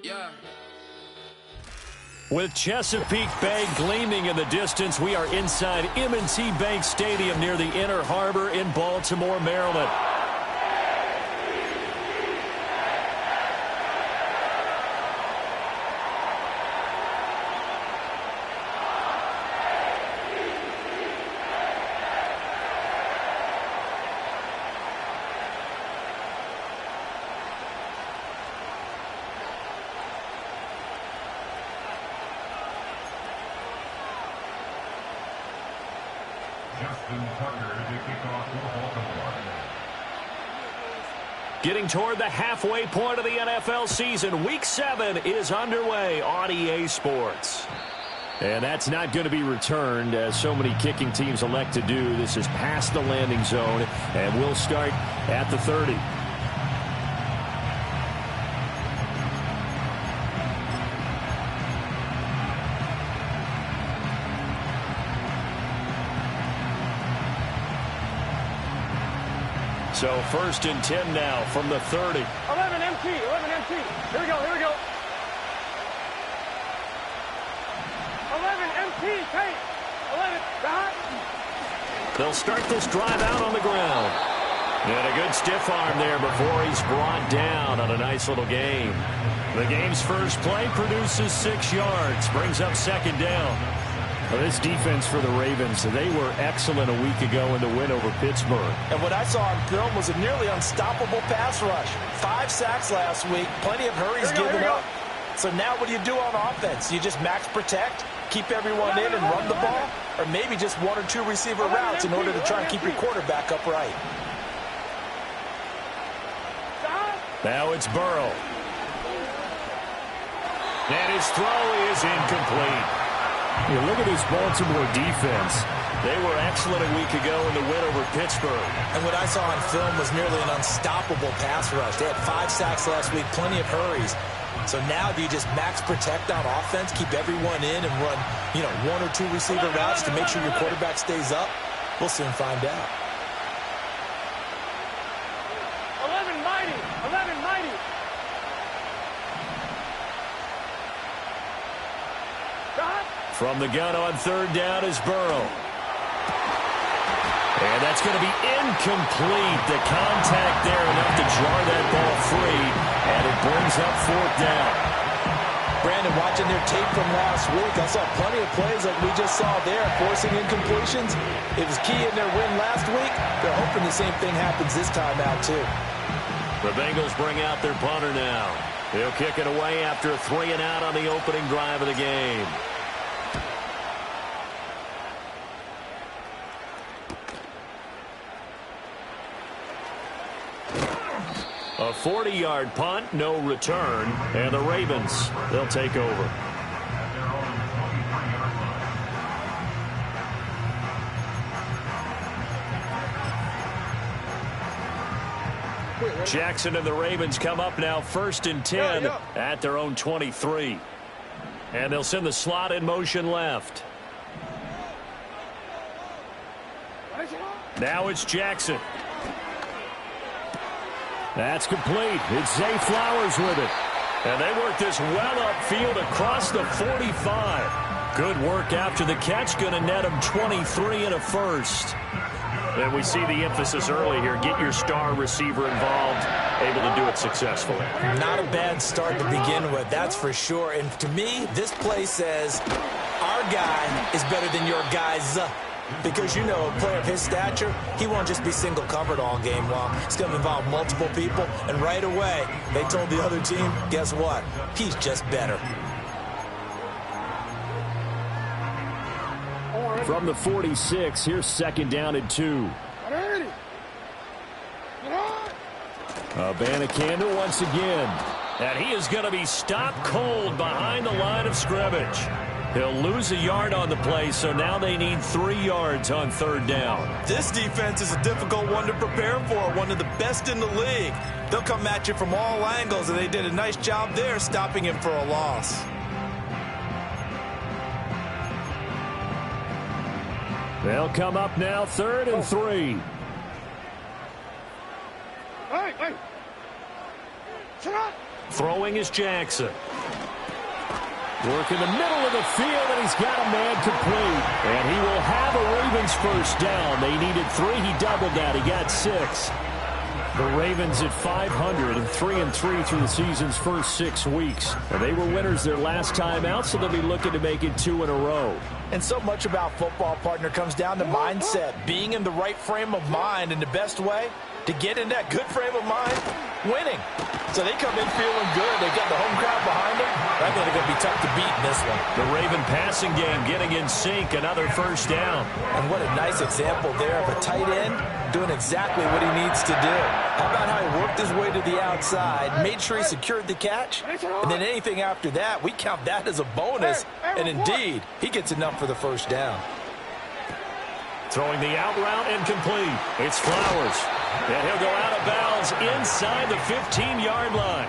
Yeah. With Chesapeake Bay gleaming in the distance, we are inside M&T Bank Stadium near the Inner Harbor in Baltimore, Maryland. Getting toward the halfway point of the NFL season, Week 7 is underway on EA Sports. And that's not going to be returned, as so many kicking teams elect to do. This is past the landing zone, and we'll start at the 30. So 1st and 10 now from the 30. 11 MT. Here we go. 11 MT, tight. 11, dot. They'll start this drive out on the ground. And a good stiff arm there before he's brought down on a nice little gain. The game's first play produces 6 yards, brings up 2nd down. Well, this defense for the Ravens, they were excellent a week ago in the win over Pittsburgh. And what I saw on film was a nearly unstoppable pass rush. 5 sacks last week, plenty of hurries given up. So now what do you do on offense? You just max protect, keep everyone in and run the ball? Or maybe just 1 or 2 receiver routes in order to try and keep your quarterback upright? Now it's Burrow. And his throw is incomplete. You look at this Baltimore defense. They were excellent a week ago in the win over Pittsburgh. And what I saw on film was nearly an unstoppable pass rush. They had 5 sacks last week, plenty of hurries. So now do you just max protect on offense, keep everyone in and run, 1 or 2 receiver routes to make sure your quarterback stays up? We'll soon find out. 11 mighty. From the gun on 3rd down is Burrow. And that's going to be incomplete. The contact there enough to jar that ball free. And it brings up 4th down. Brandon, watching their tape from last week, I saw plenty of plays like we just saw there, forcing incompletions. It was key in their win last week. They're hoping the same thing happens this time out, too. The Bengals bring out their punter now. He'll kick it away after a 3-and-out on the opening drive of the game. A 40-yard punt, no return, and the Ravens, they'll take over. Jackson and the Ravens come up now 1st and 10 at their own 23. And they'll send the slot in motion left. Now it's Jackson. That's complete. It's Zay Flowers with it. And they work this well upfield across the 45. Good work after the catch. Going to net them 23 and a first. And we see the emphasis early here. Get your star receiver involved. Able to do it successfully. Not a bad start to begin with, that's for sure. And to me, this play says our guy is better than your guys. Because, a player of his stature, he won't just be single covered all game long. It's going to involve multiple people. And right away, they told the other team, guess what? He's just better. From the 46, here's 2nd down and 2. Abanikanda once again. And he is going to be stopped cold behind the line of scrimmage. He'll lose a yard on the play, so now they need 3 yards on 3rd down. This defense is a difficult one to prepare for, one of the best in the league. They'll come at you from all angles, and they did a nice job there stopping him for a loss. They'll come up now 3rd and 3. Hey. Throwing is Jackson. Work in the middle of the field, and he's got a man complete. And he will have a Ravens first down. They needed 3. He doubled that. He got 6. The Ravens at 500 and 3-3 through the season's first 6 weeks. And they were winners their last time out, so they'll be looking to make it 2 in a row. And so much about football, partner, comes down to mindset, being in the right frame of mind, and the best way to get in that good frame of mind, winning. So they come in feeling good. They got the home crowd behind them. I think they're going to be tough to beat in this one. The Raven passing game getting in sync, another first down. And what a nice example there of a tight end doing exactly what he needs to do. How about how he worked his way to the outside, made sure he secured the catch, and then anything after that, we count that as a bonus. And indeed, he gets enough for the first down. Throwing the out route and complete. It's Flowers. And he'll go out of bounds inside the 15-yard line.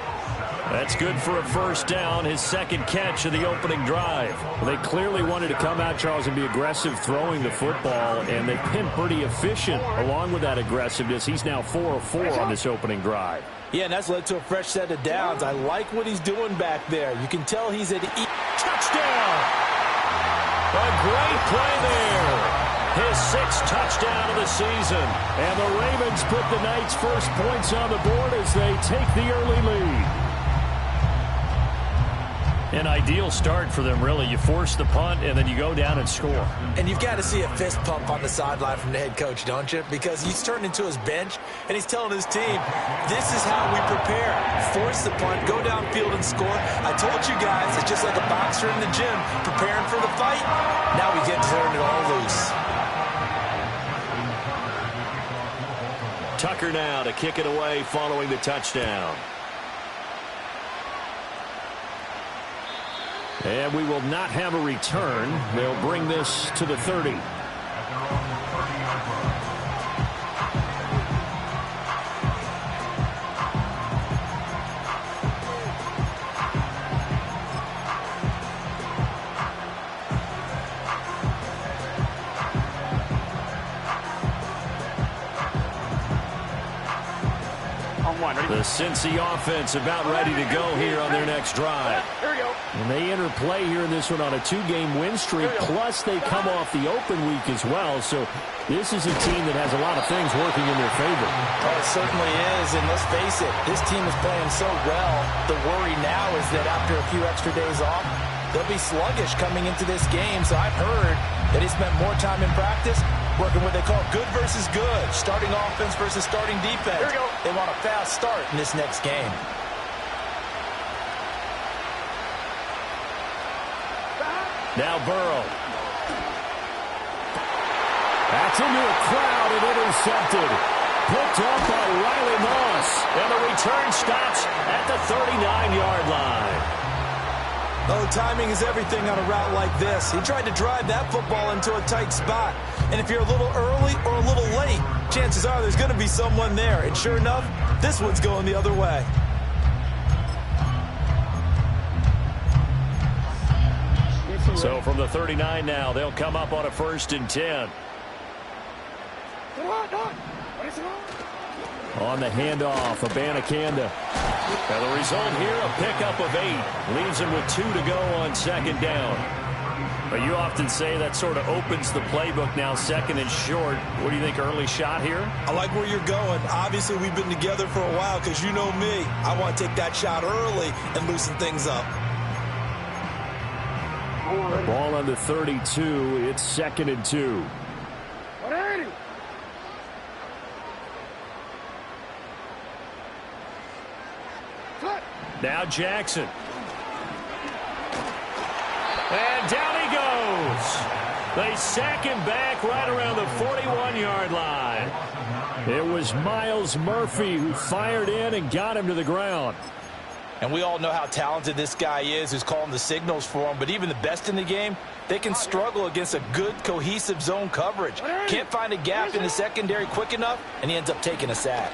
That's good for a first down, his second catch of the opening drive. Well, they clearly wanted to come out, Charles, and be aggressive throwing the football, and they've been pretty efficient along with that aggressiveness. He's now 4 of 4 on this opening drive. Yeah, and that's led to a fresh set of downs. I like what he's doing back there. You can tell he's at touchdown. A great play there. His 6th touchdown of the season. And the Ravens put the Knights' first points on the board as they take the early lead. An ideal start for them, really. You force the punt, and then you go down and score. And you've got to see a fist pump on the sideline from the head coach, don't you? Because he's turned into his bench, and he's telling his team, this is how we prepare. Force the punt, go downfield and score. I told you guys, it's just like a boxer in the gym, preparing for the fight. Now we get to turn it all loose. Tucker now to kick it away following the touchdown. And we will not have a return. They'll bring this to the 30. The Cincy offense about ready to go here on their next drive. Here we go. And they enter play here in this one on a 2-game win streak, plus they come off the open week as well. So this is a team that has a lot of things working in their favor. Oh, it certainly is, and let's face it, this team is playing so well. The worry now is that after a few extra days off, they'll be sluggish coming into this game. So I've heard that he spent more time in practice working what they call good versus good, starting offense versus starting defense. Here we go. They want a fast start in this next game. Now Burrow. That's into a crowd and intercepted. Picked up by Riley Moss. And the return stops at the 39-yard line. Oh, timing is everything on a route like this. He tried to drive that football into a tight spot. And if you're a little early or a little late, chances are there's going to be someone there. And sure enough, this one's going the other way. So from the 39 now, they'll come up on a 1st and 10. On the handoff, Abanikanda. And the result here, a pickup of 8. Leaves him with 2 to go on 2nd down. But you often say that sort of opens the playbook now, 2nd and short. What do you think, early shot here? I like where you're going. Obviously, we've been together for a while because you know me. I want to take that shot early and loosen things up. The ball on the 32. It's 2nd and 2. Now Jackson. And down he goes. They sack him back right around the 41-yard line. It was Miles Murphy who fired in and got him to the ground. And we all know how talented this guy is who's calling the signals for him. But even the best in the game, they can struggle against a good, cohesive zone coverage. Can't find a gap in the secondary quick enough, and he ends up taking a sack.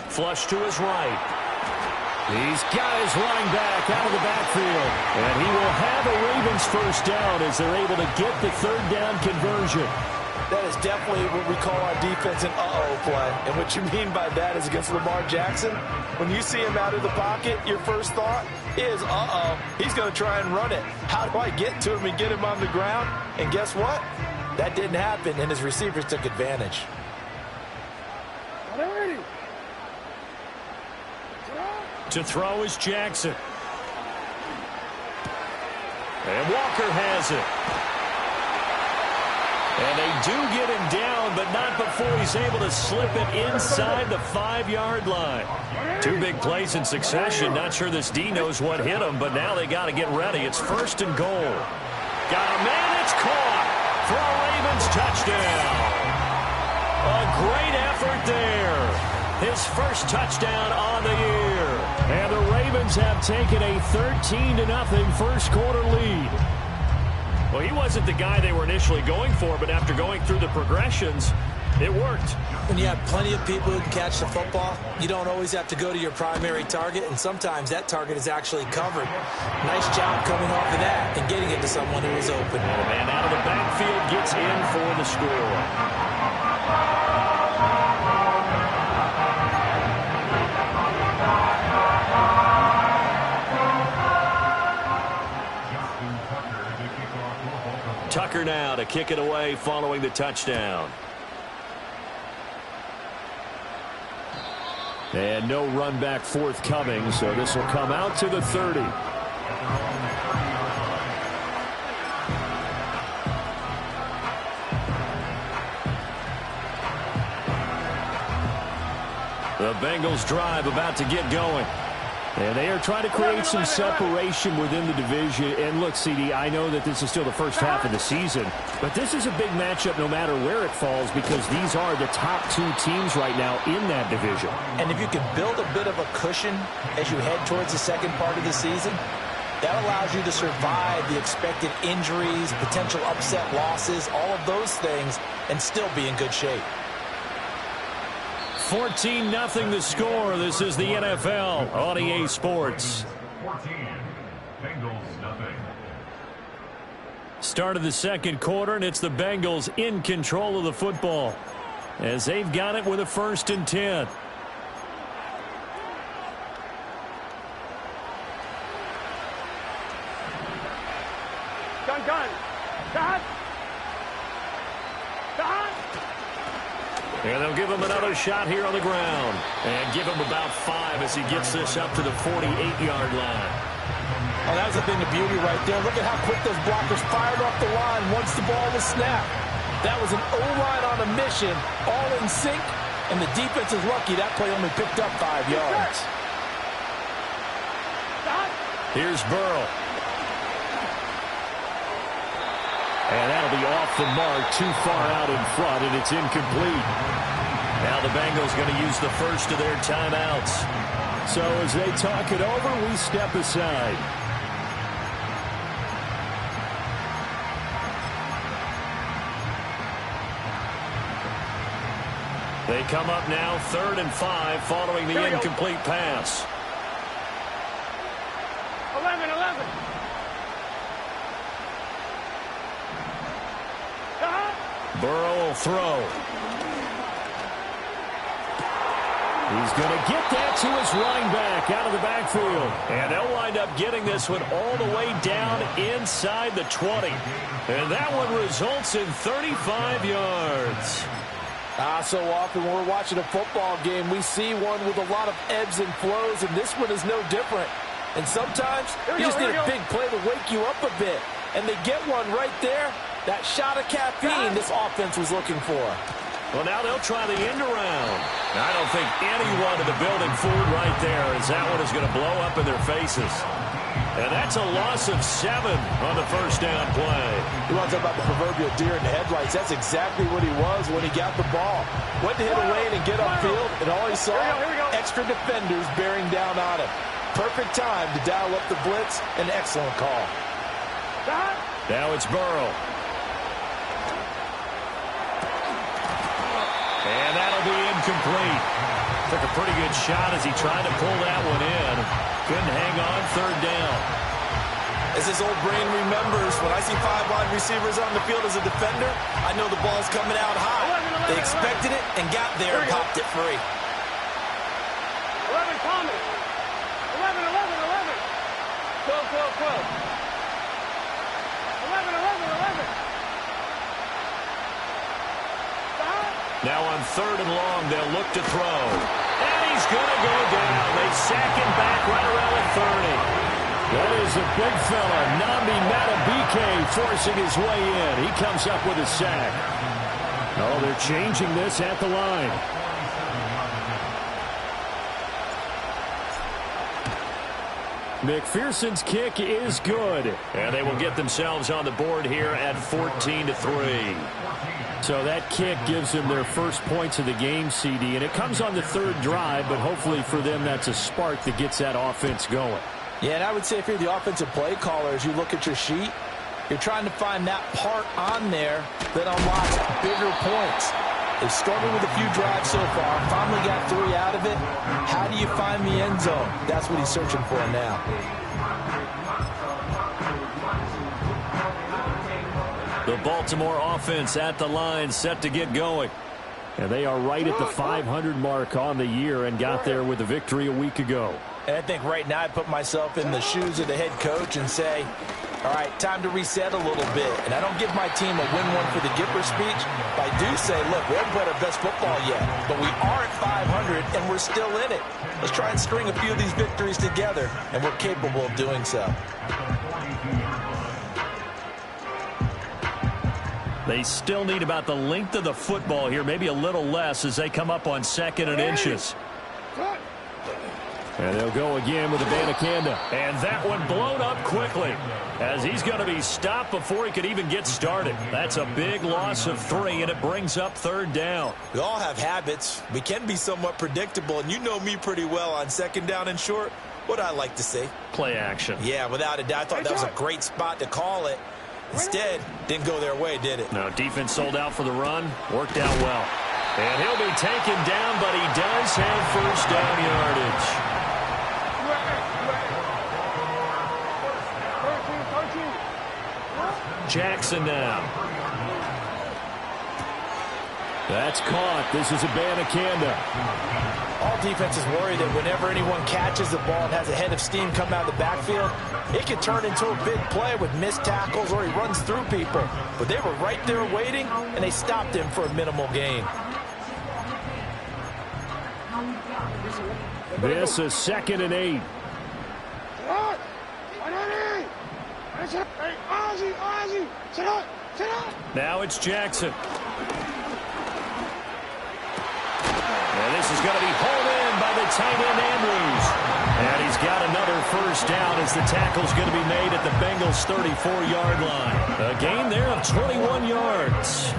Flush to his right. He's got his running back out of the backfield. And he will have a Ravens first down as they're able to get the 3rd down conversion. That is definitely what we call our defense an uh-oh play. And what you mean by that is against Lamar Jackson, when you see him out of the pocket, your first thought is, uh-oh, he's going to try and run it. How do I get to him and get him on the ground? And guess what? That didn't happen, and his receivers took advantage. To throw is Jackson. And Walker has it. And they do get him down, but not before he's able to slip it inside the 5-yard line. Two big plays in succession. Not sure this D knows what hit him, but now they got to get ready. It's 1st and goal. Got a man, it's caught for a Ravens touchdown. A great effort there. His first touchdown on the year. And the Ravens have taken a 13-0 first quarter lead. Well, he wasn't the guy they were initially going for, but after going through the progressions, it worked. When you have plenty of people who can catch the football, you don't always have to go to your primary target, and sometimes that target is actually covered. Nice job coming off of that and getting it to someone who is open. And a man out of the backfield gets in for the score. Tucker now to kick it away following the touchdown. And no run back forthcoming, so this will come out to the 30. The Bengals drive about to get going. And they are trying to create some separation within the division. And look, CD, I know that this is still the first half of the season, but this is a big matchup no matter where it falls because these are the top 2 teams right now in that division. And if you can build a bit of a cushion as you head towards the second part of the season, that allows you to survive the expected injuries, potential upset losses, all of those things, and still be in good shape. 14-0 the score. This is the NFL on EA Sports. 14, Bengals nothing. Start of the second quarter, and it's the Bengals in control of the football as they've got it with a 1st and 10. Gun. Dot. And they'll give him another shot here on the ground. And give him about 5 as he gets this up to the 48-yard line. Oh, that was a thing of beauty right there. Look at how quick those blockers fired off the line once the ball was snapped. That was an O-line on a mission, all in sync, and the defense is lucky that play only picked up 5 yards. Here's Burrow. And that'll be off the mark, too far out in front, and it's incomplete. Now the Bengals going to use the first of their timeouts. So as they talk it over, we step aside. They come up now 3rd and 5 following the incomplete pass. 11. Burrow will throw. He's going to get that to his running back out of the backfield. And they'll wind up getting this one all the way down inside the 20. And that one results in 35 yards. So often when we're watching a football game, we see one with a lot of ebbs and flows, and this one is no different. And sometimes you just need a big play to wake you up a bit. And they get one right there. That shot of caffeine this offense was looking for. Well, now they'll try the end around. I don't think anyone in the building fooled right there as that one is going to blow up in their faces. And that's a loss of 7 on the first down play. You want to talk about the proverbial deer in the headlights? That's exactly what he was when he got the ball. Went to hit a lane and get upfield, and all he saw, extra defenders bearing down on him. Perfect time to dial up the blitz. An excellent call. Now it's Burrow. And that'll be incomplete. Took a pretty good shot as he tried to pull that one in. Couldn't hang on 3rd down. As this old brain remembers, when I see 5 wide receivers on the field as a defender, I know the ball's coming out high. They expected it and got there and popped it free. 11, Thomas. 11, 11, 11. 12, 12, 12. 11, 11, 11. Now on 3rd and long, they'll look to throw. And he's going to go down. They sack him back right around the 30. That is a big fella, Nambi Matabike, forcing his way in. He comes up with a sack. Oh, they're changing this at the line. McPherson's kick is good. And they will get themselves on the board here at 14-3. So that kick gives them their first points of the game, CD. And it comes on the 3rd drive, but hopefully for them that's a spark that gets that offense going. Yeah, and I would say if you're the offensive play caller, as you look at your sheet, you're trying to find that part on there that unlocks bigger points. They've struggled with a few drives so far, finally got 3 out of it. How do you find the end zone? That's what he's searching for now. The Baltimore offense at the line, set to get going. And they are right at the 500 mark on the year and got there with a victory a week ago. And I think right now I put myself in the shoes of the head coach and say, all right, time to reset a little bit. And I don't give my team a win one for the Gipper speech, but I do say, look, we haven't played our best football yet, but we are at 500 and we're still in it. Let's try and string a few of these victories together, and we're capable of doing so. They still need about the length of the football here, maybe a little less as they come up on 2nd and inches. And they'll go again with a Banacanda. And that one blown up quickly as he's going to be stopped before he could even get started. That's a big loss of 3, and it brings up 3rd down. We all have habits. We can be somewhat predictable, and you know me pretty well on 2nd down and short. What I like to see? Play action. Yeah, without a doubt. I thought that was a great spot to call it. Instead, didn't go their way, did it? No, defense sold out for the run. Worked out well. And he'll be taken down, but he does have 1st down yardage. Jackson now. That's caught. This is a Banacanda. All defenses worry that whenever anyone catches the ball and has a head of steam come out of the backfield, it can turn into a big play with missed tackles or he runs through people. But they were right there waiting, and they stopped him for a minimal gain. This is 2nd and 8. Now it's Jackson. And this is going to be hauled in by the tight end Andrews. And he's got another 1st down as the tackle's going to be made at the Bengals' 34-yard line. A gain there of 21 yards.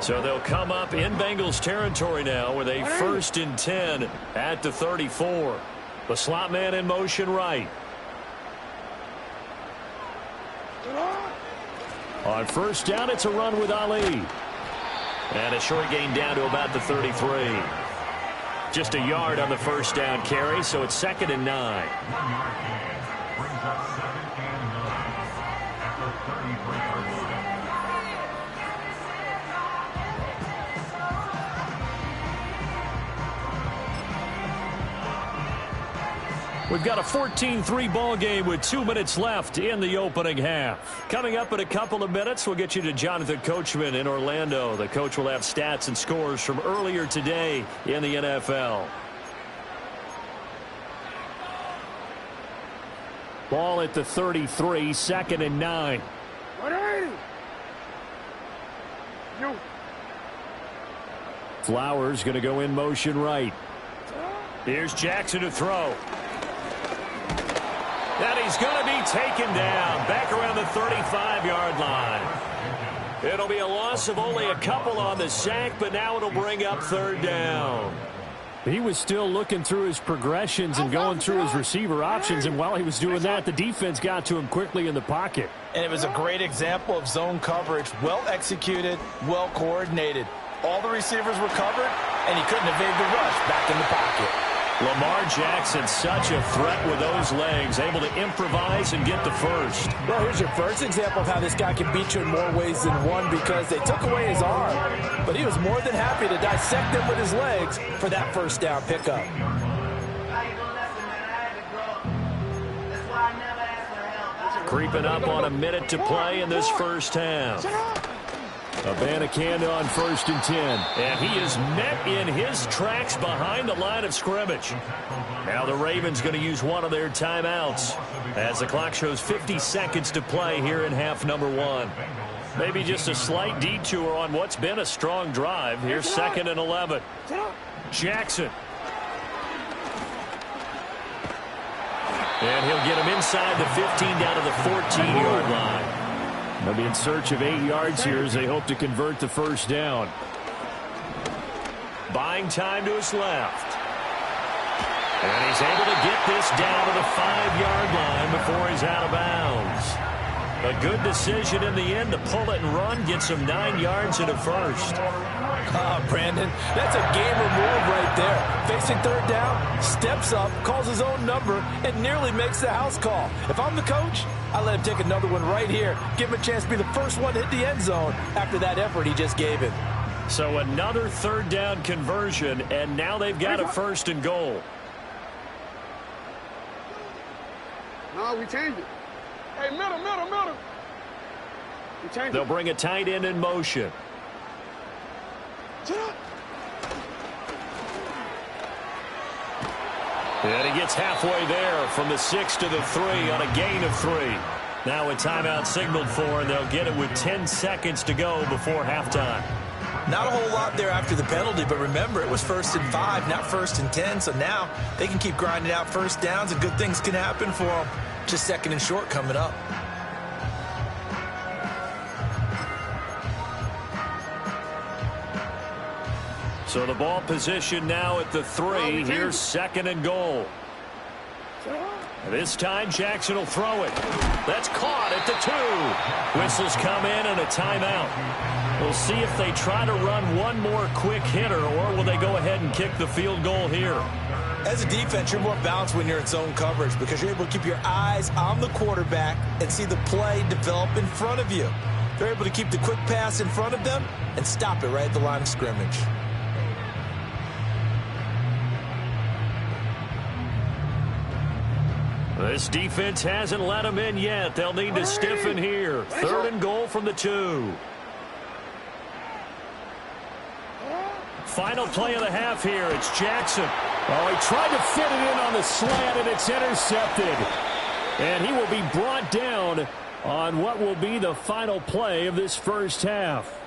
So they'll come up in Bengals territory now with a 1st and 10 at the 34. The slot man in motion right. On 1st down, it's a run with Ali. And a short gain down to about the 33. Just a yard on the 1st down carry, so it's 2nd and 9. 1 yard gain brings up 2nd and 9 at the 33-yard line. We've got a 14-3 ball game with 2 minutes left in the opening half. Coming up in a couple of minutes, we'll get you to Jonathan Coachman in Orlando. The coach will have stats and scores from earlier today in the NFL. Ball at the 33, 2nd and 9. 180. You. Flowers going to go in motion right. Here's Jackson to throw. And he's going to be taken down back around the 35-yard line. It'll be a loss of only a couple on the sack, but now it'll bring up 3rd down. He was still looking through his progressions and going through his receiver options, and while he was doing that, the defense got to him quickly in the pocket. And it was a great example of zone coverage, well executed, well coordinated. All the receivers were covered, and he couldn't evade the rush back in the pocket. Lamar Jackson, such a threat with those legs, able to improvise and get the first. Well, here's your first example of how this guy can beat you in more ways than one, because they took away his arm, but he was more than happy to dissect him with his legs for that first down pickup. Creeping up on a minute to play in this first half. Afgm on 1st and 10. And he is met in his tracks behind the line of scrimmage. Now the Ravens going to use one of their timeouts as the clock shows 50 seconds to play here in half number 1. Maybe just a slight detour on what's been a strong drive. Here's 2nd and 11. Jackson. And he'll get him inside the 15 down to the 14-yard line. They'll be in search of 8 yards here as they hope to convert the first down. Buying time to his left. And he's able to get this down to the 5-yard line before he's out of bounds. A good decision in the end to pull it and run, gets him 9 yards and a first. Brandon, that's a gamer move right there. Facing 3rd down, steps up, calls his own number, and nearly makes the house call. If I'm the coach, I let him take another one right here. Give him a chance to be the first one to hit the end zone after that effort he just gave him. So another 3rd down conversion, and now they've got a 1st and goal. No, we changed it. Hey, middle. We changed They'll it. bring a tight end in motion. And he gets halfway there from the 6 to the 3 on a gain of 3. Now a timeout signaled for, and they'll get it with 10 seconds to go before halftime. Not a whole lot there after the penalty, but remember, it was 1st and 5, not 1st and 10, so now they can keep grinding out first downs, and good things can happen for them. Just 2nd and short coming up. So the ball position now at the 3. Here's 2nd and goal. This time Jackson will throw it. That's caught at the 2. Whistles come in and a timeout. We'll see if they try to run one more quick hitter, or will they go ahead and kick the field goal here. As a defense, you're more balanced when you're in zone coverage because you're able to keep your eyes on the quarterback and see the play develop in front of you. They're able to keep the quick pass in front of them and stop it right at the line of scrimmage. This defense hasn't let them in yet. They'll need to stiffen here. 3rd and goal from the 2. Final play of the half here. It's Jackson. Oh, he tried to fit it in on the slant, and it's intercepted. And he will be brought down on what will be the final play of this first half.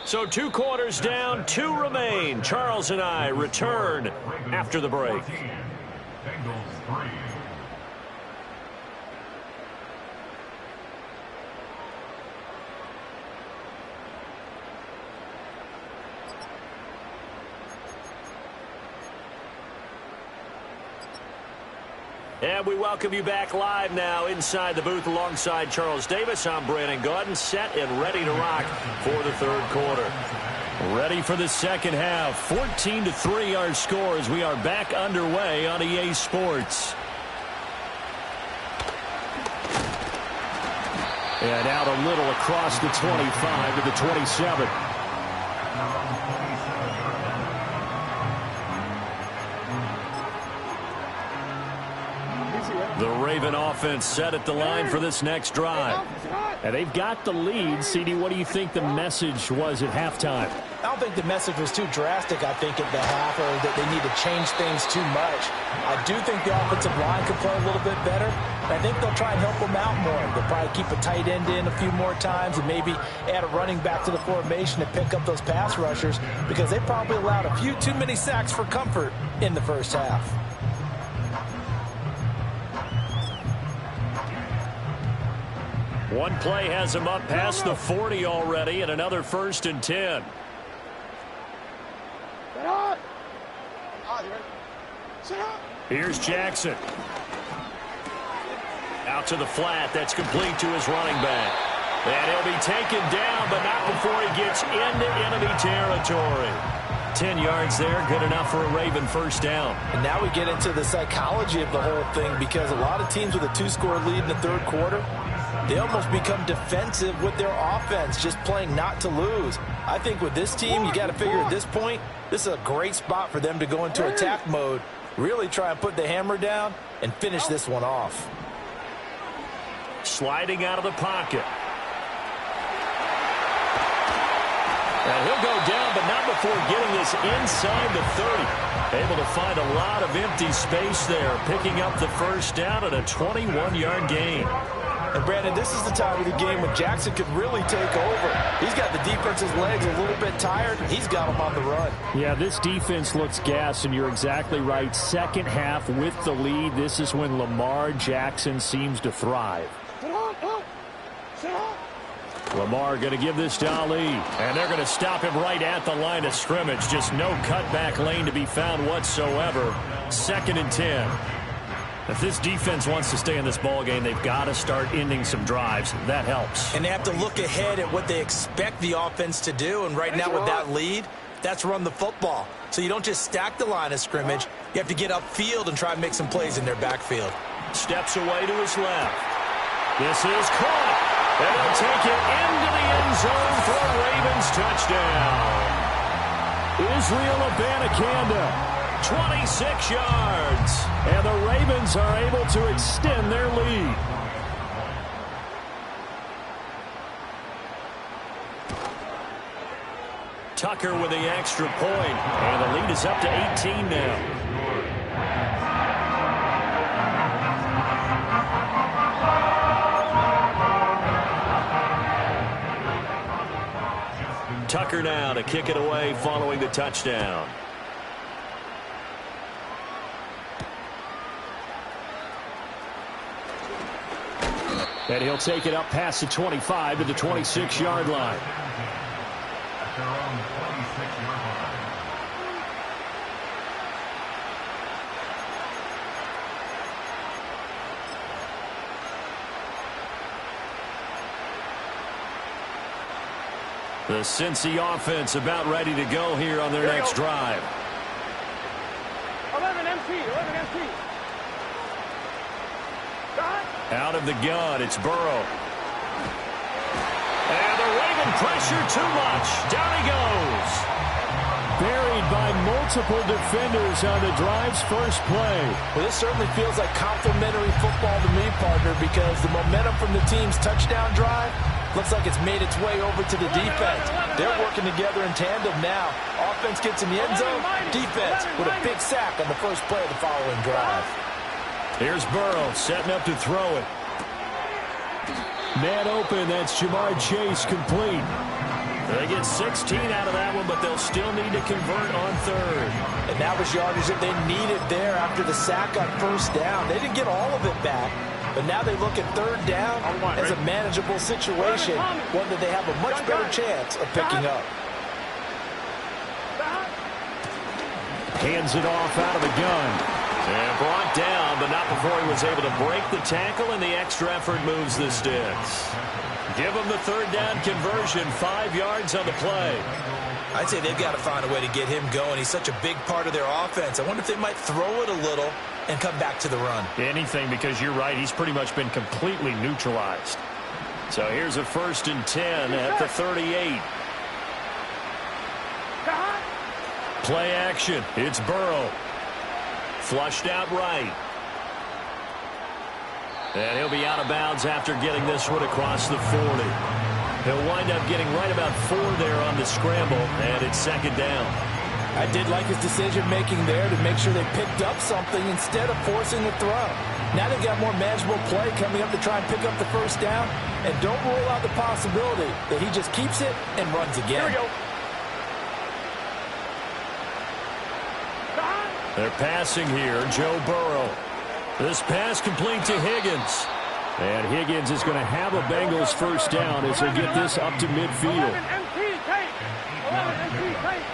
So 2 quarters down, 2 remain. Charles and I return after the break. Bengals 3. And we welcome you back live now inside the booth alongside Charles Davis. I'm Brandon Gaudin, set and ready to rock for the 3rd quarter. Ready for the second half. 14-3 our score as we are back underway on EA Sports. And out a little across the 25 to the 27. The Raven offense set at the line for this next drive. And they've got the lead. CD, what do you think the message was at halftime? I don't think the message was too drastic, I think, at the half, or that they need to change things too much. I do think the offensive line could play a little bit better. I think they'll try and help them out more. They'll probably keep a tight end in a few more times and maybe add a running back to the formation to pick up those pass rushers, because they probably allowed a few too many sacks for comfort in the first half. One play has him up past the 40 already, and another 1st and 10. Here's Jackson. Out to the flat. That's complete to his running back. And he'll be taken down, but not before he gets into enemy territory. 10 yards there, good enough for a Raven 1st down. And now we get into the psychology of the whole thing, because a lot of teams with a 2-score lead in the 3rd quarter, they almost become defensive with their offense, just playing not to lose. I think with this team, you got to figure at this point, this is a great spot for them to go into attack mode, really try and put the hammer down and finish this one off. Sliding out of the pocket. And he'll go down, but not before getting this inside the 30. Able to find a lot of empty space there, picking up the 1st down at a 21-yard gain. And, Brandon, this is the time of the game when Jackson could really take over. He's got the defense's legs a little bit tired. He's got them on the run. Yeah, this defense looks gassed, and you're exactly right. Second half with the lead, this is when Lamar Jackson seems to thrive. Lamar going to give this to Ali, and they're going to stop him right at the line of scrimmage. Just no cutback lane to be found whatsoever. 2nd and 10. If this defense wants to stay in this ball game, they've got to start ending some drives. That helps. And they have to look ahead at what they expect the offense to do. And right now with that lead, that's run the football. So you don't just stack the line of scrimmage. You have to get upfield and try and make some plays in their backfield. Steps away to his left. This is caught. And they'll take it into the end zone for a Ravens touchdown. Israel Abanikanda, 26 yards. And the Ravens are able to extend their lead. Tucker with the extra point. And the lead is up to 18 now. Tucker now to kick it away following the touchdown. And he'll take it up past the 25 to the 26-yard line. At their own 26-yard line. The Cincy offense about ready to go here on their next drive. 11 MT. Out of the gun, it's Burrow. And the Raven pressure too much. Down he goes. Buried by multiple defenders on the drive's first play. Well, this certainly feels like complimentary football to me, partner, because the momentum from the team's touchdown drive looks like it's made its way over to the defense. They're working together in tandem now. Offense gets in the end zone. Defense with a big sack on the first play of the following drive. Here's Burrow setting up to throw it. Man open, that's Jamar Chase complete. They get 16 out of that one, but they'll still need to convert on 3rd. And that was yardage that they needed there after the sack on 1st down. They didn't get all of it back, but now they look at 3rd down as a manageable situation, one that they have a much better chance of picking up. Hands it off out of the gun. And brought down, but not before he was able to break the tackle, and the extra effort moves the sticks. Give him the 3rd down conversion, 5 yards on the play. I'd say they've got to find a way to get him going. He's such a big part of their offense. I wonder if they might throw it a little and come back to the run. Anything, because you're right, he's pretty much been completely neutralized. So here's a 1st and 10 at the 38. Play action. It's Burrow. Flushed out right. And he'll be out of bounds after getting this one across the 40. He'll wind up getting right about 4 there on the scramble, and it's 2nd down. I did like his decision-making there to make sure they picked up something instead of forcing a throw. Now they've got more manageable play coming up to try and pick up the 1st down, and don't rule out the possibility that he just keeps it and runs again. Here we go. They're passing here, Joe Burrow. This pass complete to Higgins. And Higgins is going to have a Bengals first down as they get this up to midfield. 11 MT tape. 11 MT tape.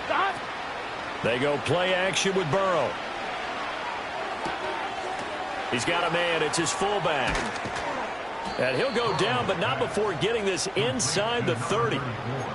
Stop. They go play action with Burrow. He's got a man. It's his fullback. And he'll go down, but not before getting this inside the 30.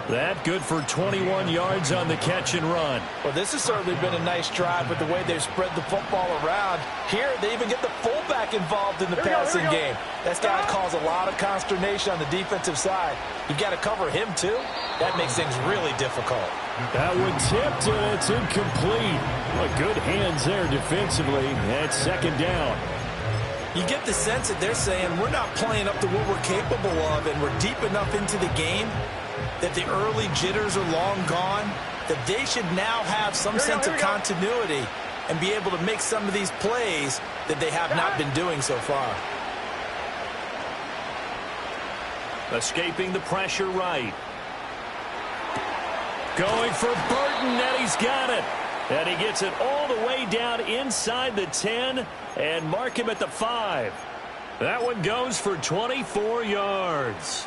That good for 21 yards on the catch and run. Well, this has certainly been a nice drive with the way they've spread the football around. Here, they even get the fullback involved in the passing game. That's got to cause a lot of consternation on the defensive side. You've got to cover him, too. That makes things really difficult. That one tipped, and it's incomplete. Well, good hands there defensively. That's second down. You get the sense that they're saying we're not playing up to what we're capable of, and we're deep enough into the game that the early jitters are long gone, that they should now have some sense of continuity and be able to make some of these plays that they have not been doing so far. Escaping the pressure right. Going for Burton, and he's got it. And he gets it all the way down inside the 10 and mark him at the 5. That one goes for 24 yards.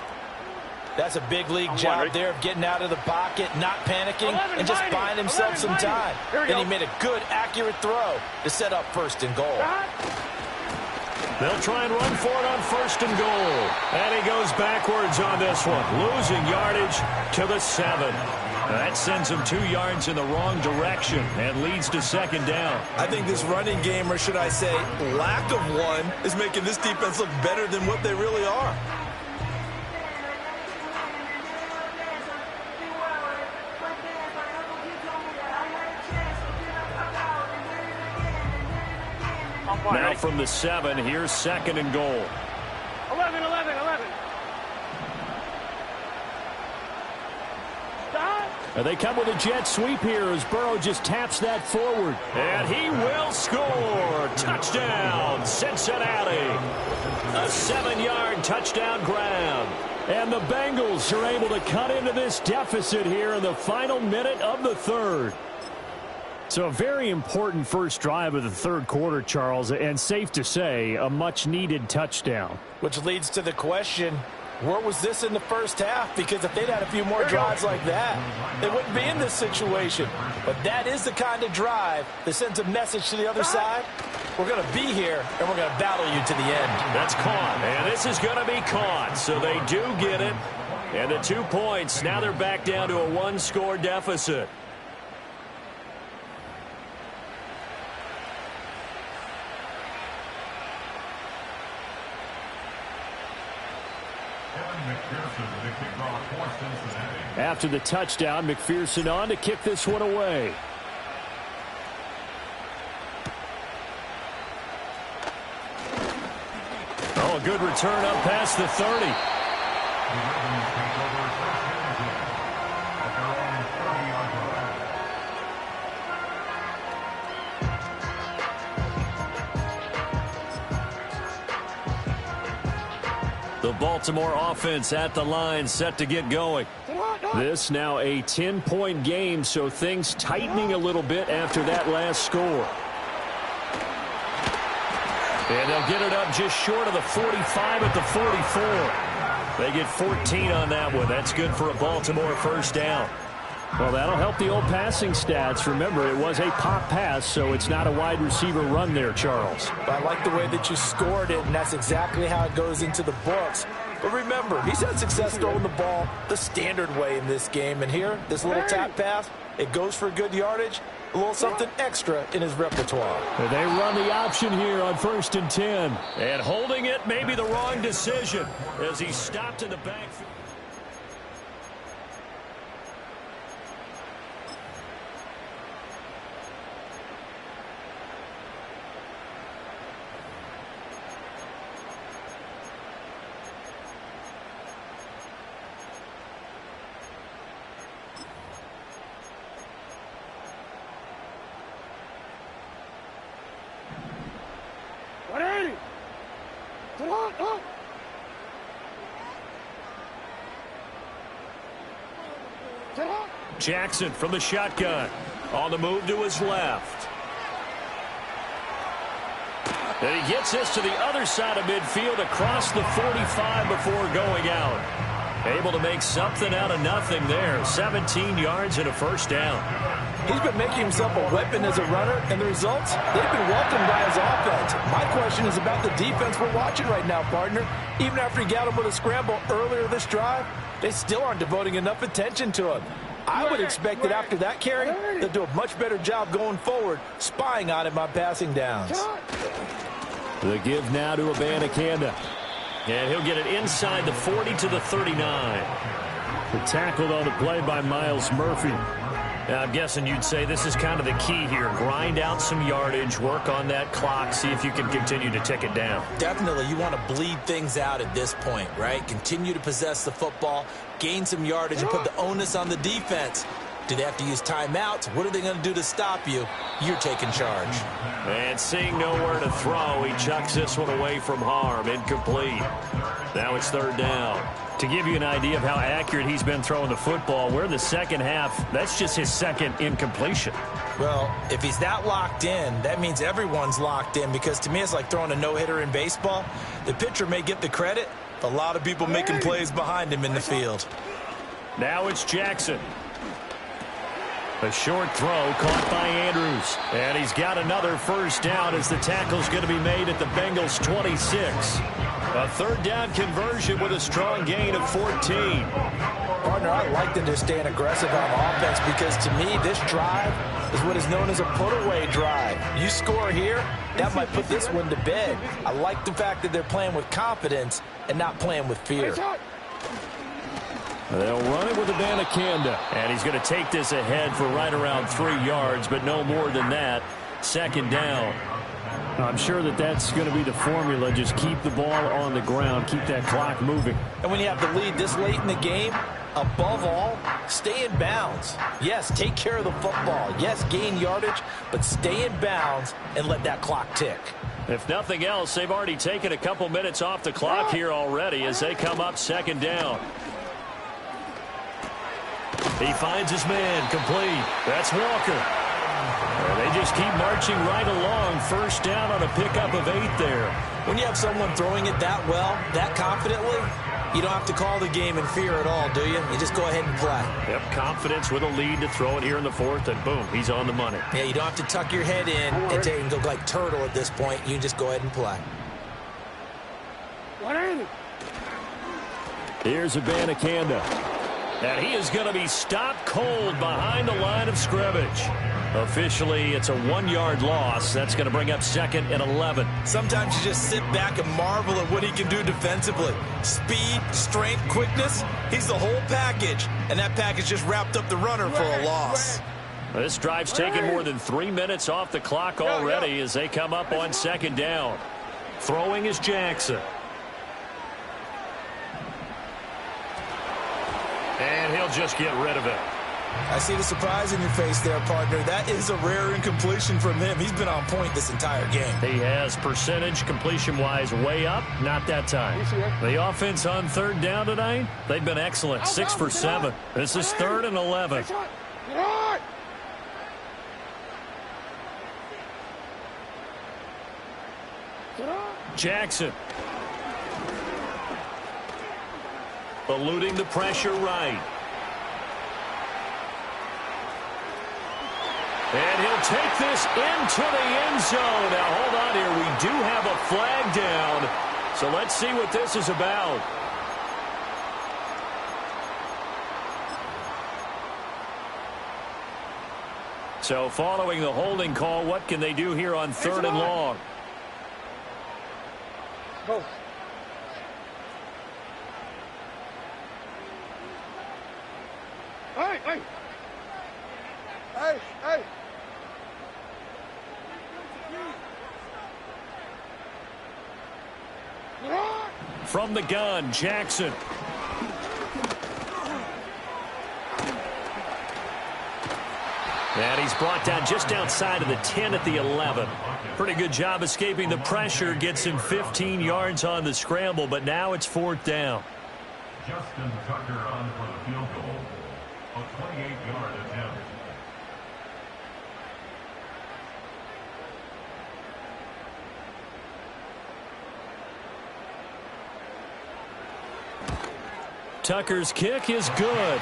That's a big league job there of getting out of the pocket, not panicking, and just buying himself some time. And he made a good, accurate throw to set up first and goal. They'll try and run for it on first and goal. And he goes backwards on this one, losing yardage to the 7. That sends him 2 yards in the wrong direction and leads to second down. I think this running game, or should I say lack of one, is making this defense look better than what they really are. Now from the 7, here's second and goal. 11. And they come with a jet sweep here as Burrow just taps that forward. And he will score. Touchdown, Cincinnati. A 7-yard touchdown grab. And the Bengals are able to cut into this deficit here in the final minute of the third. So a very important first drive of the third quarter, Charles, and safe to say, a much-needed touchdown. Which leads to the question, where was this in the first half? Because if they'd had a few more drives like that, they wouldn't be in this situation. But that is the kind of drive that sends a message to the other side. We're going to be here, and we're going to battle you to the end. That's caught, and this is going to be caught. So they do get it. And the 2 points, now they're back down to a 1-score deficit. After the touchdown, McPherson on to kick this one away. Oh, a good return up past the 30. The Baltimore offense at the line, set to get going. This now a 10-point game, so things tightening a little bit after that last score. And they'll get it up just short of the 45 at the 44. They get 14 on that one. That's good for a Baltimore first down. Well, that'll help the old passing stats. Remember, it was a pop pass, so it's not a wide receiver run there, Charles. I like the way that you scored it, and that's exactly how it goes into the books. But remember, he's had success throwing the ball the standard way in this game. And here, this little tap pass, it goes for good yardage, a little something extra in his repertoire. They run the option here on 1st and 10. And holding it may be the wrong decision as he stopped in the backfield. Jackson from the shotgun. On the move to his left. And he gets this to the other side of midfield across the 45 before going out. Able to make something out of nothing there. 17 yards and a first down. He's been making himself a weapon as a runner, and the results, they've been welcomed by his offense. My question is about the defense we're watching right now, partner. Even after he got him with a scramble earlier this drive, they still aren't devoting enough attention to him. I would expect that after that carry, they'll do a much better job going forward, spying on him on passing downs. The give now to Afgm. And he'll get it inside the 40 to the 39. Tackled on the play by Miles Murphy. Now, I'm guessing you'd say this is kind of the key here. Grind out some yardage, work on that clock, see if you can continue to tick it down. Definitely, you want to bleed things out at this point, right? Continue to possess the football, gain some yardage, and put the onus on the defense. Do they have to use timeouts? What are they going to do to stop you? You're taking charge. And seeing nowhere to throw, he chucks this one away from harm. Incomplete. Now it's third down. To give you an idea of how accurate he's been throwing the football, we're in the second half. That's just his second incompletion. Well, if he's that locked in, that means everyone's locked in, because to me it's like throwing a no-hitter in baseball. The pitcher may get the credit, but a lot of people making plays behind him in the field. Now it's Jackson. A short throw caught by Andrews. And he's got another first down as the tackle's going to be made at the Bengals 26. A third down conversion with a strong gain of 14. Partner, I like them just staying aggressive on offense, because to me this drive is what is known as a put-away drive. You score here, that might put this one to bed. I like the fact that they're playing with confidence and not playing with fear. They'll run it with Afgm. And he's going to take this ahead for right around 3 yards, but no more than that. Second down. I'm sure that that's going to be the formula. Just keep the ball on the ground. Keep that clock moving. And when you have the lead this late in the game, above all, stay in bounds. Yes, take care of the football. Yes, gain yardage, but stay in bounds and let that clock tick. If nothing else, they've already taken a couple minutes off the clock here already as they come up second down. He finds his man, complete. That's Walker. And they just keep marching right along. First down on a pickup of 8 there. When you have someone throwing it that well, that confidently, you don't have to call the game in fear at all, do you? You just go ahead and play. Yep, confidence with a lead to throw it here in the fourth, and boom, he's on the money. Yeah, you don't have to tuck your head in and go like turtle at this point. You just go ahead and play. Here's Afgm. And he is going to be stopped cold behind the line of scrimmage. Officially, it's a 1-yard loss. That's going to bring up second and 11. Sometimes you just sit back and marvel at what he can do defensively. Speed, strength, quickness, he's the whole package. And that package just wrapped up the runner for a loss. This drive's taken more than 3 minutes off the clock already as they come up on second down. Throwing is Jackson. And he'll just get rid of it. I see the surprise in your face there, partner. That is a rare incompletion from him. He's been on point this entire game. He has percentage completion-wise way up. Not that time. The offense on third down tonight, they've been excellent. 6 for 7. This is third and 11. Jackson. Eluding the pressure right. And he'll take this into the end zone. Now, hold on here. We do have a flag down. So let's see what this is about. So following the holding call, what can they do here on third and long? Go. Hey, hey. Hey, hey. From the gun, Jackson. And he's brought down just outside of the 10 at the 11. Pretty good job escaping the pressure. Gets him 15 yards on the scramble, but now it's fourth down. Justin Tucker on for the field goal. A 28-yard attempt. Tucker's kick is good.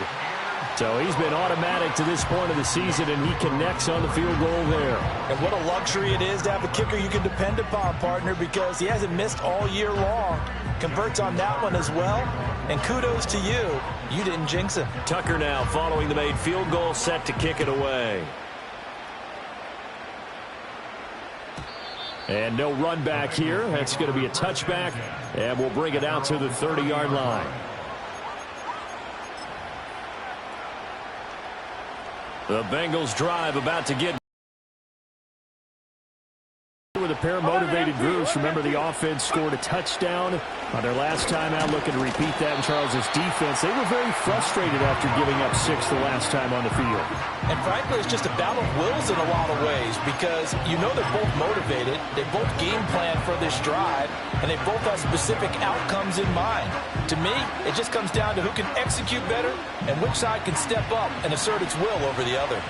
So he's been automatic to this point of the season, and he connects on the field goal there. And what a luxury it is to have a kicker you can depend upon, partner, because he hasn't missed all year long. Converts on that one as well. And kudos to you. You didn't jinx him. Tucker now following the made field goal, set to kick it away. And no run back here. That's going to be a touchback, and we'll bring it out to the 30-yard line. The Bengals drive about to get with a pair of motivated groups. Remember, the offense scored a touchdown on their last time out, looking to repeat that in Charles's defense. They were very frustrated after giving up 6 the last time on the field. And frankly, it's just a battle of wills in a lot of ways, because you know they're both motivated, they both game plan for this drive, and they both have specific outcomes in mind. To me, it just comes down to who can execute better and which side can step up and assert its will over the other.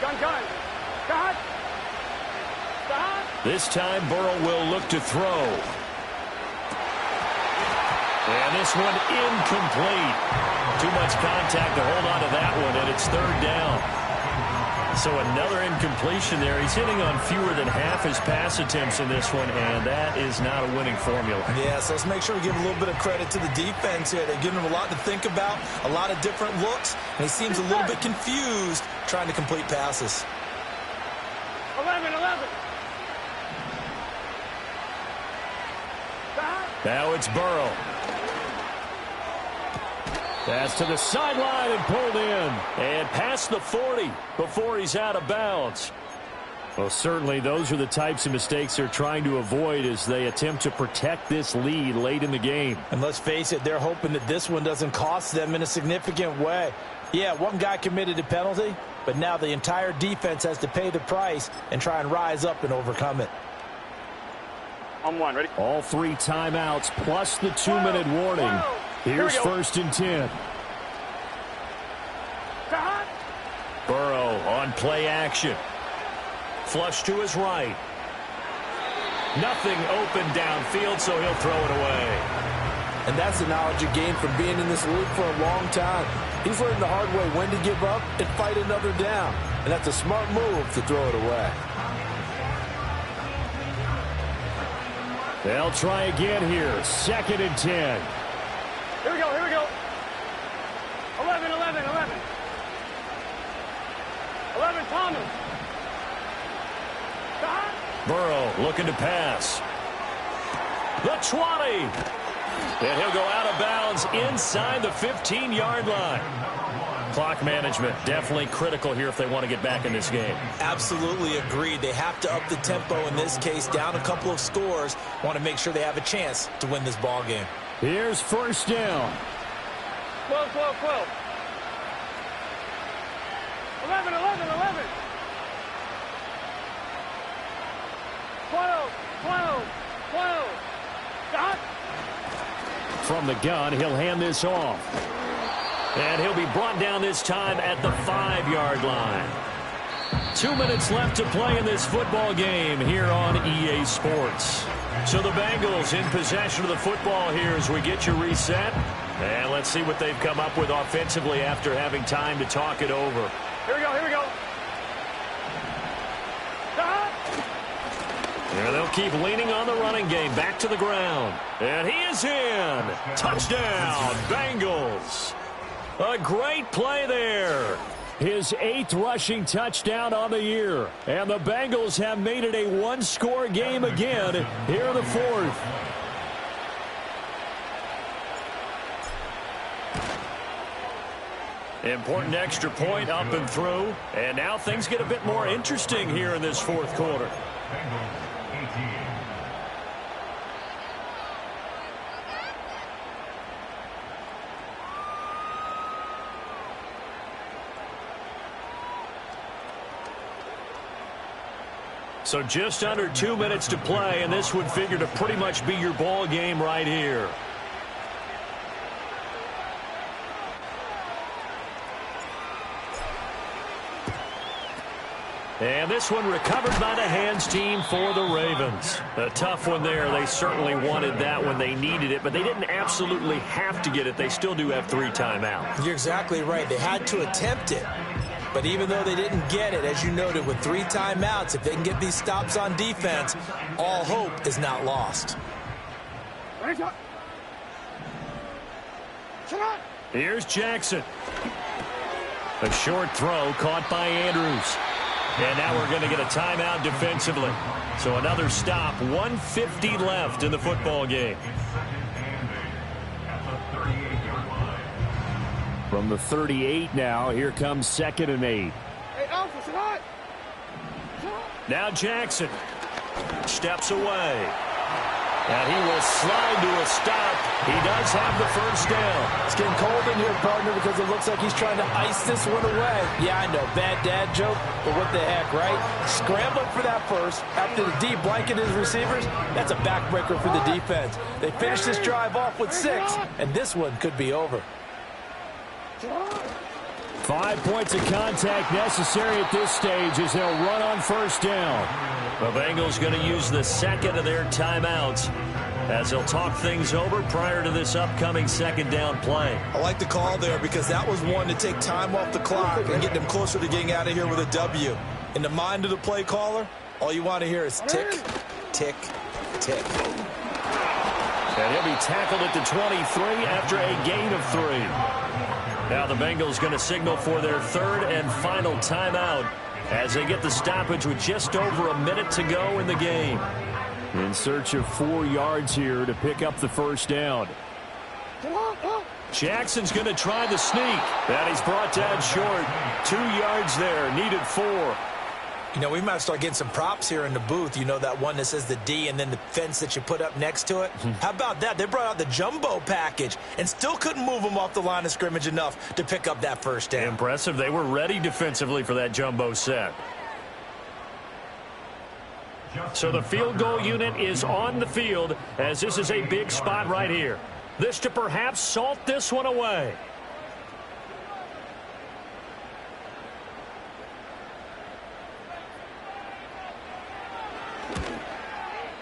Gun. This time, Burrow will look to throw. And this one incomplete. Too much contact to hold on to that one, and it's 3rd down. So another incompletion there. He's hitting on fewer than half his pass attempts in this one, and that is not a winning formula. Yeah, so let's make sure we give a little bit of credit to the defense here. They're giving him a lot to think about, a lot of different looks, and he seems a little bit confused trying to complete passes. 11. Now it's Burrow. Pass to the sideline and pulled in. And past the 40 before he's out of bounds. Well, certainly those are the types of mistakes they're trying to avoid as they attempt to protect this lead late in the game. And let's face it, they're hoping that this one doesn't cost them in a significant way. Yeah, one guy committed a penalty, but now the entire defense has to pay the price and try and rise up and overcome it. On 1, ready? All 3 timeouts plus the 2-minute warning. Here's 1st and 10. Burrow on play action. Flush to his right. Nothing open downfield, so he'll throw it away. And that's the knowledge you gain from being in this league for a long time. He's learned the hard way when to give up and fight another down. And that's a smart move to throw it away. They'll try again here. 2nd and 10. Here we go. 11. 11, Thomas. Burrow looking to pass. The 20. And he'll go out of bounds inside the 15-yard line. Clock management definitely critical here if they want to get back in this game. Absolutely agreed. They have to up the tempo in this case, down a couple of scores. Want to make sure they have a chance to win this ball game. Here's 1st down. 12. 11. 12. Stop. From the gun, he'll hand this off. And he'll be brought down this time at the 5-yard line. 2 minutes left to play in this football game here on EA Sports. So the Bengals in possession of the football here as we get you reset. And let's see what they've come up with offensively after having time to talk it over. Here we go. And they'll keep leaning on the running game. Back to the ground. And he is in. Touchdown, Bengals. A great play there. His 8th rushing touchdown on the year. And the Bengals have made it a 1-score game again here in the 4th. Important extra point up and through. And now things get a bit more interesting here in this 4th quarter. So just under 2 minutes to play, and this would figure to pretty much be your ball game right here. And this one recovered by the hands team for the Ravens. A tough one there. They certainly wanted that when they needed it, but they didn't absolutely have to get it. They still do have 3 timeouts. You're exactly right. They had to attempt it. But even though they didn't get it, as you noted, with 3 timeouts, if they can get these stops on defense, all hope is not lost. Here's Jackson. A short throw caught by Andrews. And now we're going to get a timeout defensively. So another stop, 1:50 left in the football game. From the 38 now, here comes 2nd and 8. Hey, Alpha, sit hot. Now Jackson steps away. And he will slide to a stop. He does have the first down. It's getting cold in here, partner, because it looks like he's trying to ice this one away. Yeah, I know, bad dad joke, but what the heck, right? Scrambling for that first after the D blanket his receivers, that's a backbreaker for the defense. They finished this drive off with 6, and this one could be over. 5 points of contact necessary at this stage as they'll run on first down. The Bengals going to use the second of their timeouts as they'll talk things over prior to this upcoming 2nd down play. I like the call there because that was one to take time off the clock and get them closer to getting out of here with a W. In the mind of the play caller, all you want to hear is tick, tick, tick. And he'll be tackled at the 23 after a gain of 3. Now the Bengals going to signal for their 3rd and final timeout as they get the stoppage with just over a minute to go in the game. In search of 4 yards here to pick up the first down. Jackson's going to try the sneak. And he's brought down short. 2 yards there, needed 4. You know, we might start getting some props here in the booth. You know, that one that says the D and then the fence that you put up next to it? How about that? They brought out the jumbo package and still couldn't move them off the line of scrimmage enough to pick up that first down. Impressive. They were ready defensively for that jumbo set. So the field goal unit is on the field as this is a big spot right here. This to perhaps salt this one away.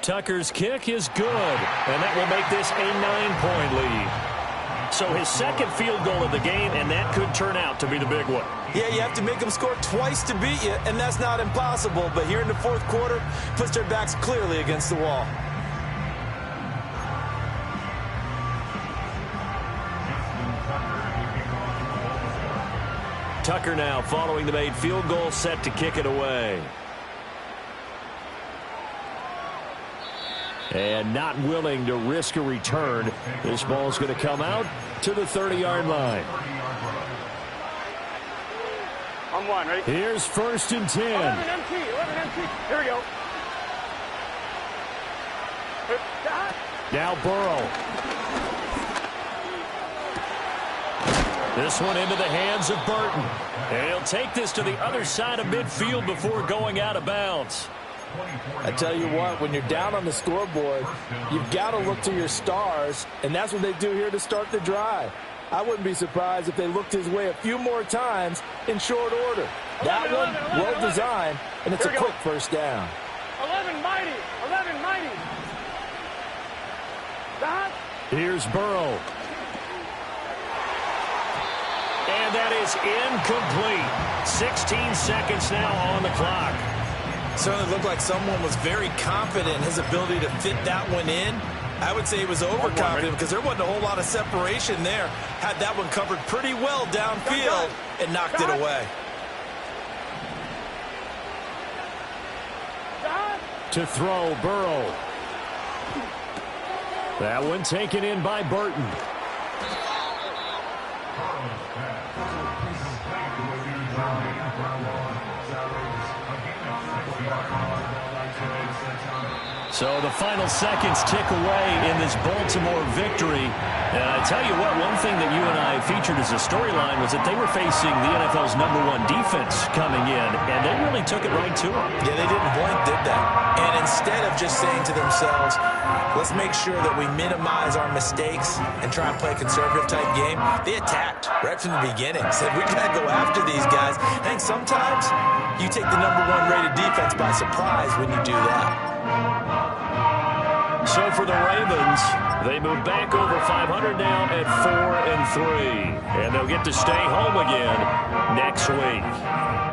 Tucker's kick is good, and that will make this a 9-point lead. So his 2nd field goal of the game, and that could turn out to be the big one. Yeah, you have to make them score twice to beat you, and that's not impossible. But here in the 4th quarter, puts their backs clearly against the wall. Tucker now following the made field goal, set to kick it away. And not willing to risk a return. This ball's going to come out to the 30-yard line. I'm one, ready? Here's 1st and 10. 11 MT. Here we go. Now Burrow. This one into the hands of Burton. And he'll take this to the other side of midfield before going out of bounds. I tell you what, when you're down on the scoreboard, you've got to look to your stars, and that's what they do here to start the drive. I wouldn't be surprised if they looked his way a few more times in short order. That one, well designed, and it's a quick first down. 11 mighty. 11 mighty. Stop. Here's Burrow. And that is incomplete. 16 seconds now on the clock. Certainly looked like someone was very confident in his ability to fit that one in. I would say he was overconfident because there wasn't a whole lot of separation there. Had that one covered pretty well downfield and knocked it away. To throw, Burrow. That one taken in by Burton. So the final seconds tick away in this Baltimore victory. And I tell you what, one thing that you and I featured as a storyline was that they were facing the NFL's #1 defense coming in, and they really took it right to them. Yeah, they didn't blink, did they? And instead of just saying to themselves, let's make sure that we minimize our mistakes and try and play a conservative-type game, they attacked right from the beginning. Said, we got to go after these guys. I think sometimes you take the #1 rated defense by surprise when you do that. So for the Ravens, they move back over 500 now at 4-3. And they'll get to stay home again next week.